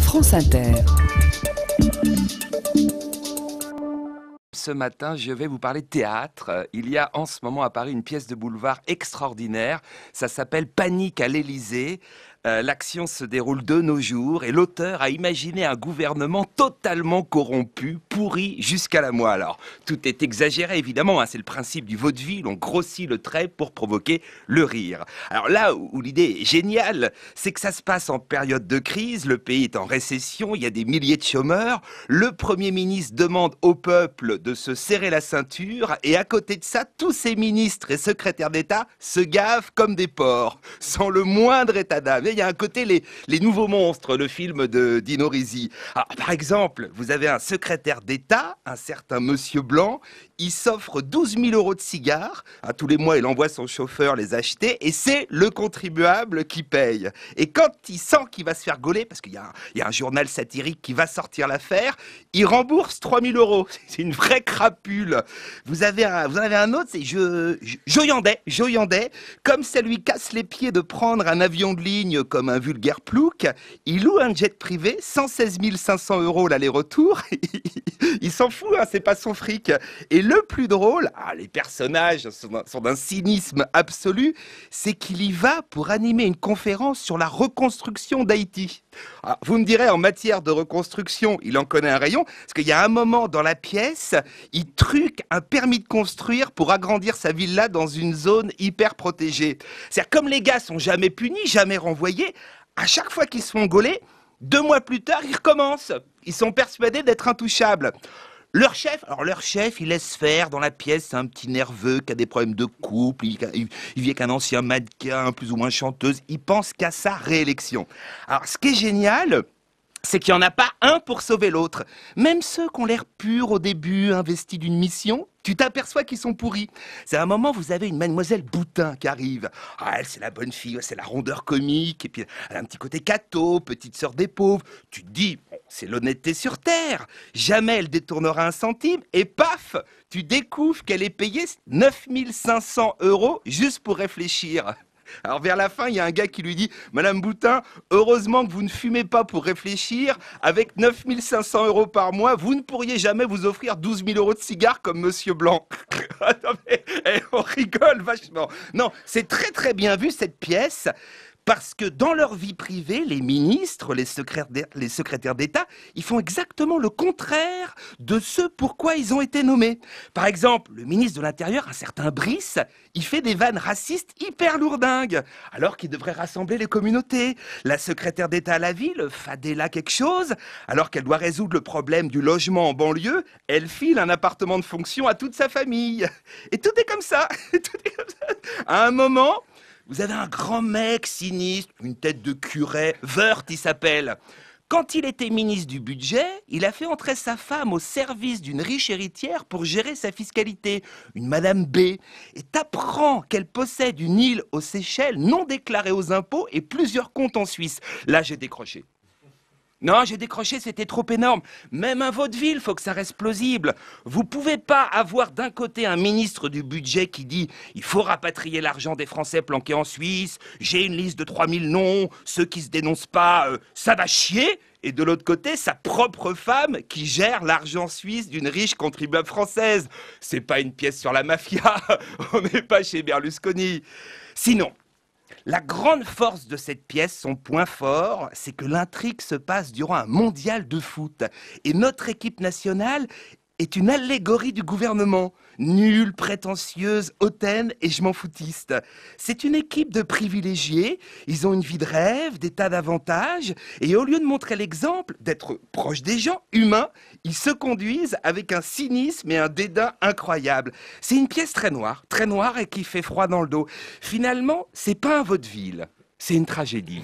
France Inter. Ce matin, je vais vous parler de théâtre. Il y a en ce moment à Paris une pièce de boulevard extraordinaire. Ça s'appelle Panique à l'Élysée. L'action se déroule de nos jours et l'auteur a imaginé un gouvernement totalement corrompu, pourri jusqu'à la moelle. Alors, tout est exagéré évidemment, c'est le principe du vaudeville, on grossit le trait pour provoquer le rire. Alors là où l'idée est géniale, c'est que ça se passe en période de crise, le pays est en récession, il y a des milliers de chômeurs, le Premier ministre demande au peuple de se serrer la ceinture et à côté de ça, tous ces ministres et secrétaires d'État se gavent comme des porcs, sans le moindre état d'âme. Il y a un côté les nouveaux monstres, le film de Dino Risi. Alors, par exemple, vous avez un secrétaire d'État, un certain Monsieur Blanc, il s'offre 12 000 € de cigares. Tous les mois, il envoie son chauffeur les acheter et c'est le contribuable qui paye. Et quand il sent qu'il va se faire gauler, parce qu'il y a un journal satirique qui va sortir l'affaire, il rembourse 3 000 €. C'est une vraie crapule. Vous en avez un autre, c'est Joyandet. Comme ça lui casse les pieds de prendre un avion de ligne comme un vulgaire plouc, il loue un jet privé, 116 500 € l'aller-retour. Il s'en fout, c'est pas son fric. Et le plus drôle, les personnages sont d'un cynisme absolu, c'est qu'il y va pour animer une conférence sur la reconstruction d'Haïti. Vous me direz, en matière de reconstruction, il en connaît un rayon, parce qu'il y a un moment dans la pièce, il truque un permis de construire pour agrandir sa villa dans une zone hyper protégée. C'est-à-dire, comme les gars sont jamais punis, jamais renvoyés, à chaque fois qu'ils se font gauler, 2 mois plus tard, ils recommencent. Ils sont persuadés d'être intouchables. Leur chef, il laisse faire dans la pièce, c'est un petit nerveux qui a des problèmes de couple, il vit avec un ancien mannequin, plus ou moins chanteuse, il pense qu'à sa réélection. Alors, ce qui est génial, c'est qu'il n'y en a pas un pour sauver l'autre. Même ceux qui ont l'air purs au début, investis d'une mission, tu t'aperçois qu'ils sont pourris. C'est à un moment, vous avez une mademoiselle Boutin qui arrive. Elle, c'est la bonne fille, c'est la rondeur comique, et puis elle a un petit côté cato, petite sœur des pauvres. Tu te dis, c'est l'honnêteté sur terre. Jamais elle détournera un centime, et paf, tu découvres qu'elle est payée 9 500 € juste pour réfléchir. Alors vers la fin, il y a un gars qui lui dit « Madame Boutin, heureusement que vous ne fumez pas pour réfléchir. Avec 9 500 € par mois, vous ne pourriez jamais vous offrir 12 000 € de cigares comme Monsieur Blanc. » On rigole vachement. Non, c'est très très bien vu cette pièce. Parce que dans leur vie privée, les ministres, les secrétaires d'État, ils font exactement le contraire de ce pourquoi ils ont été nommés. Par exemple, le ministre de l'Intérieur, un certain Brice, il fait des vannes racistes hyper lourdingues, alors qu'il devrait rassembler les communautés. La secrétaire d'État à la ville, Fadela quelque chose, alors qu'elle doit résoudre le problème du logement en banlieue, elle file un appartement de fonction à toute sa famille. Et tout est comme ça. À un moment, vous avez un grand mec sinistre, une tête de curé, Wörth il s'appelle. Quand il était ministre du budget, il a fait entrer sa femme au service d'une riche héritière pour gérer sa fiscalité, une Madame B. Et t'apprends qu'elle possède une île aux Seychelles non déclarée aux impôts et plusieurs comptes en Suisse. Là, j'ai décroché. Non, j'ai décroché, c'était trop énorme. Même un vaudeville, faut que ça reste plausible. Vous pouvez pas avoir d'un côté un ministre du budget qui dit « Il faut rapatrier l'argent des Français planqués en Suisse, j'ai une liste de 3000 noms, ceux qui se dénoncent pas, ça va chier !» Et de l'autre côté, sa propre femme qui gère l'argent suisse d'une riche contribuable française. C'est pas une pièce sur la mafia, on n'est pas chez Berlusconi. Sinon, la grande force de cette pièce, son point fort, c'est que l'intrigue se passe durant un mondial de foot. Et notre équipe nationale est une allégorie du gouvernement. Nulle, prétentieuse, hautaine et je m'en foutiste. C'est une équipe de privilégiés, ils ont une vie de rêve, des tas d'avantages, et au lieu de montrer l'exemple, d'être proches des gens, humains, ils se conduisent avec un cynisme et un dédain incroyable. C'est une pièce très noire et qui fait froid dans le dos. Finalement, c'est pas un vaudeville, c'est une tragédie.